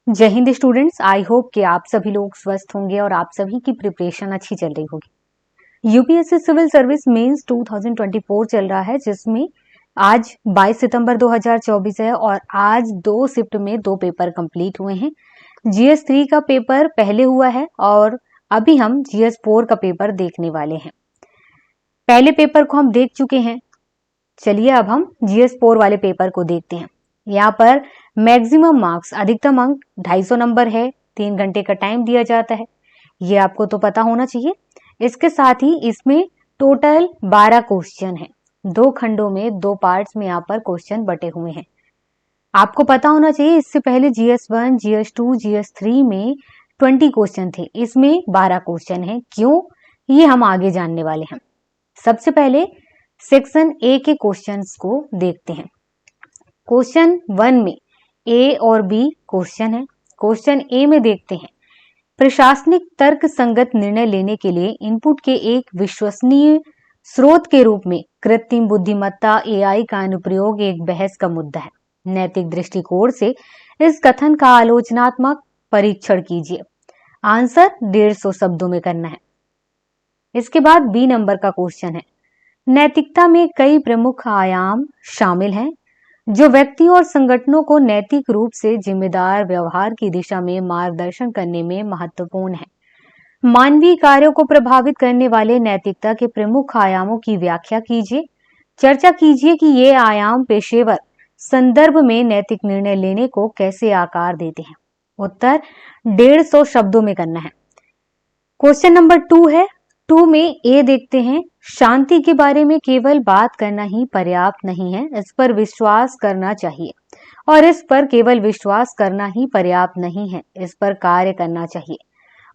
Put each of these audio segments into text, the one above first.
जय Hind students. I hope कि आप सभी लोग स्वस्थ होंगे और आप सभी की प्रिपरेशन अच्छी चल रही होगी। यूपीएससी सिविल सर्विस मेंस 2024 चल रहा है, जिसमें आज 22 सितंबर 2024 है और आज 2 शिफ्ट में 2 पेपर कंप्लीट हुए हैं। जीएस 3 का पेपर पहले हुआ है और अभी हम जीएस 4 का पेपर देखने वाले हैं। पहले पेपर को हम देख चुके हैं, चलिए अब हम जीएस 4 वाले पेपर को देखते हैं। यहाँ पर मैक्सिमम मार्क्स, अधिकतम अंक 250 नंबर है, 3 घंटे का टाइम दिया जाता है, ये आपको तो पता होना चाहिए। इसके साथ ही इसमें टोटल 12 क्वेश्चन है, 2 खंडों में 2 पार्ट्स में यहाँ पर क्वेश्चन बटे हुए हैं। आपको पता होना चाहिए इससे पहले जीएस 1, जीएस 2, जीएस 3 में 20 क्वेश्चन थे, इसमें 12 क्वेश्चन है। क्यों, ये हम आगे जानने वाले हैं। सबसे पहले सेक्शन ए के क्वेश्चंस को देखते हैं। क्वेश्चन 1 में ए और बी क्वेश्चन है। क्वेश्चन ए में देखते हैं, प्रशासनिक तर्क संगत निर्णय लेने के लिए इनपुट के एक विश्वसनीय स्रोत के रूप में कृत्रिम बुद्धिमत्ता एआई का अनुप्रयोग एक बहस का मुद्दा है। नैतिक दृष्टिकोण से इस कथन का आलोचनात्मक परीक्षण कीजिए। आंसर 150 शब्दों में करना है। इसके बाद बी नंबर का क्वेश्चन है, नैतिकता में कई प्रमुख आयाम शामिल हैं जो व्यक्तियों और संगठनों को नैतिक रूप से जिम्मेदार व्यवहार की दिशा में मार्गदर्शन करने में महत्वपूर्ण है। मानवीय कार्यों को प्रभावित करने वाले नैतिकता के प्रमुख आयामों की व्याख्या कीजिए। चर्चा कीजिए कि ये आयाम पेशेवर संदर्भ में नैतिक निर्णय लेने को कैसे आकार देते हैं। उत्तर 150 शब्दों में करना है। क्वेश्चन नंबर 2 है। 2 में ए देखते हैं, शांति के बारे में केवल बात करना ही पर्याप्त नहीं है, इस पर विश्वास करना चाहिए। और इस पर केवल विश्वास करना ही पर्याप्त नहीं है, इस पर कार्य करना चाहिए।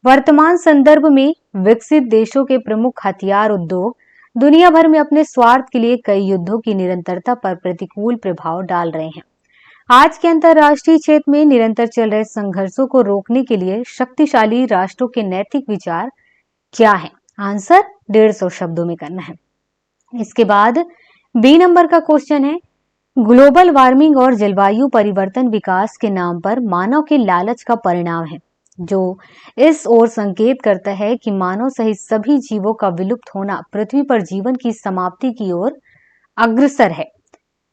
वर्तमान संदर्भ में विकसित देशों के प्रमुख हथियार उद्योग दुनिया भर में अपने स्वार्थ के लिए कई युद्धों की निरंतरता पर प्रतिकूल प्रभाव डाल रहे हैं। आज के अंतर्राष्ट्रीय क्षेत्र में निरंतर चल रहे संघर्षों को रोकने के लिए शक्तिशाली राष्ट्रों के नैतिक विचार क्या है। आंसर 150 शब्दों में करना है। इसके बाद बी नंबर का क्वेश्चन है, ग्लोबल वार्मिंग और जलवायु परिवर्तन विकास के नाम पर मानव के लालच का परिणाम है, जो इस ओर संकेत करता है कि मानव सहित सभी जीवों का विलुप्त होना पृथ्वी पर जीवन की समाप्ति की ओर अग्रसर है।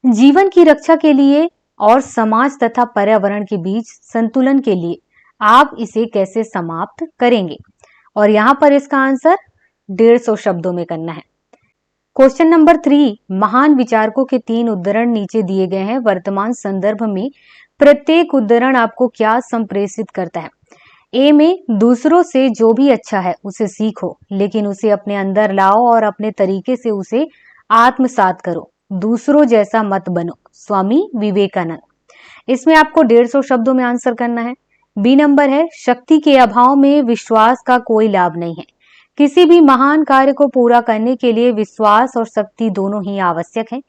जीवन की रक्षा के लिए और समाज तथा पर्यावरण के बीच संतुलन के लिए आप इसे कैसे समाप्त करेंगे। और यहाँ पर इसका आंसर 150 शब्दों में करना है। क्वेश्चन नंबर 3, महान विचारकों के 3 उद्धरण नीचे दिए गए हैं। वर्तमान संदर्भ में प्रत्येक उद्धरण आपको क्या संप्रेषित करता है। ए में, दूसरों से जो भी अच्छा है उसे सीखो, लेकिन उसे अपने अंदर लाओ और अपने तरीके से उसे आत्मसात करो। दूसरों जैसा मत बनो, स्वामी विवेकानंद। इसमें आपको 150 शब्दों में आंसर करना है। बी नंबर है, शक्ति के अभाव में विश्वास का कोई लाभ नहीं है। किसी भी महान कार्य को पूरा करने के लिए विश्वास और शक्ति दोनों ही आवश्यक है,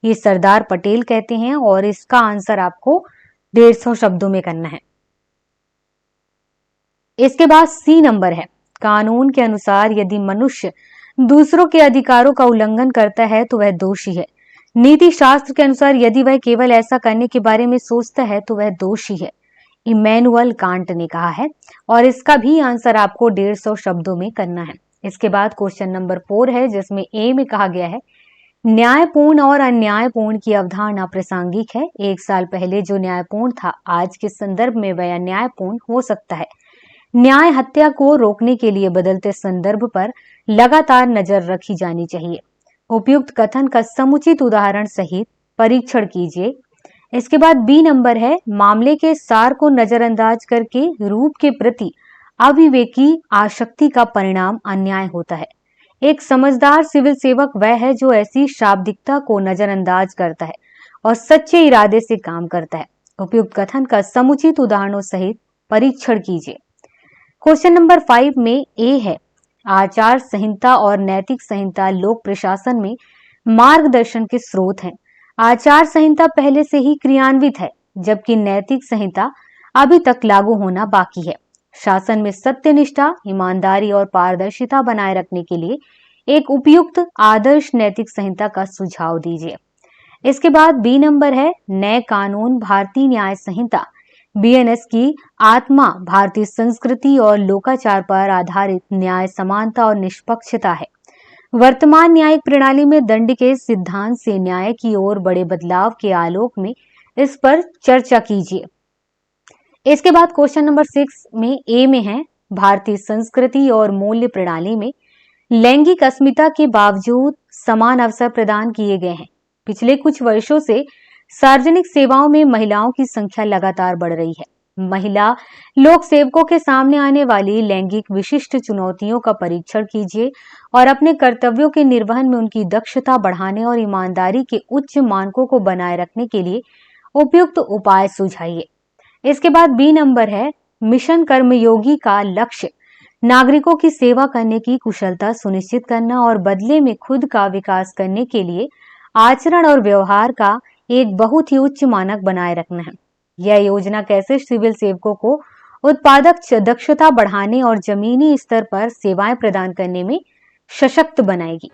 ये सरदार पटेल कहते हैं। और इसका आंसर आपको 150 शब्दों में करना है। इसके बाद सी नंबर है, कानून के अनुसार यदि मनुष्य दूसरों के अधिकारों का उल्लंघन करता है तो वह दोषी है। नीति शास्त्र के अनुसार यदि वह केवल ऐसा करने के बारे में सोचता है तो वह दोषी है, इमैनुअल कांट ने कहा है। और इसका भी आंसर आपको 150 शब्दों में करना है। इसके बाद क्वेश्चन नंबर 4 है, जिसमें ए में कहा गया है, न्यायपूर्ण और अन्यायपूर्ण की अवधारणा प्रासंगिक है। 1 साल पहले जो न्यायपूर्ण था आज के संदर्भ में वह अन्यायपूर्ण हो सकता है। न्याय हत्या को रोकने के लिए बदलते संदर्भ पर लगातार नजर रखी जानी चाहिए। उपयुक्त कथन का समुचित उदाहरण सहित परीक्षण कीजिए। इसके बाद बी नंबर है, मामले के सार को नजरअंदाज करके रूप के प्रति अविवेकी आसक्ति का परिणाम अन्याय होता है। एक समझदार सिविल सेवक वह है जो ऐसी शाब्दिकता को नजरअंदाज करता है और सच्चे इरादे से काम करता है। उपयुक्त कथन का समुचित उदाहरणों सहित परीक्षण कीजिए। क्वेश्चन नंबर 5 में ए है, आचार संहिता और नैतिक संहिता लोक प्रशासन में मार्गदर्शन के स्रोत हैं। आचार संहिता पहले से ही क्रियान्वित है, जबकि नैतिक संहिता अभी तक लागू होना बाकी है। शासन में सत्यनिष्ठा, ईमानदारी और पारदर्शिता बनाए रखने के लिए एक उपयुक्त आदर्श नैतिक संहिता का सुझाव दीजिए। इसके बाद बी नंबर है, नए कानून भारतीय न्याय संहिता बीएनएस की आत्मा भारतीय संस्कृति और लोकाचार पर आधारित न्याय, समानता और निष्पक्षता है। वर्तमान न्यायिक प्रणाली में दंड के सिद्धांत से न्याय की ओर बड़े बदलाव के आलोक में इस पर चर्चा कीजिए। इसके बाद क्वेश्चन नंबर 6 में ए में है, भारतीय संस्कृति और मूल्य प्रणाली में लैंगिक अस्मिता के बावजूद समान अवसर प्रदान किए गए हैं। पिछले कुछ वर्षों से सार्वजनिक सेवाओं में महिलाओं की संख्या लगातार बढ़ रही है। महिला लोक सेवकों के सामने आने वाली लैंगिक विशिष्ट चुनौतियों का परीक्षण कीजिए और अपने कर्तव्यों के निर्वहन में उनकी दक्षता बढ़ाने और ईमानदारी के उच्च मानकों को बनाए रखने के लिए उपयुक्त उपाय सुझाइए। इसके बाद बी नंबर है, मिशन कर्मयोगी का लक्ष्य नागरिकों की सेवा करने की कुशलता सुनिश्चित करना और बदले में खुद का विकास करने के लिए आचरण और व्यवहार का एक बहुत ही उच्च मानक बनाए रखना है। यह योजना कैसे सिविल सेवकों को उत्पादक दक्षता बढ़ाने और जमीनी स्तर पर सेवाएं प्रदान करने में सशक्त बनाएगी।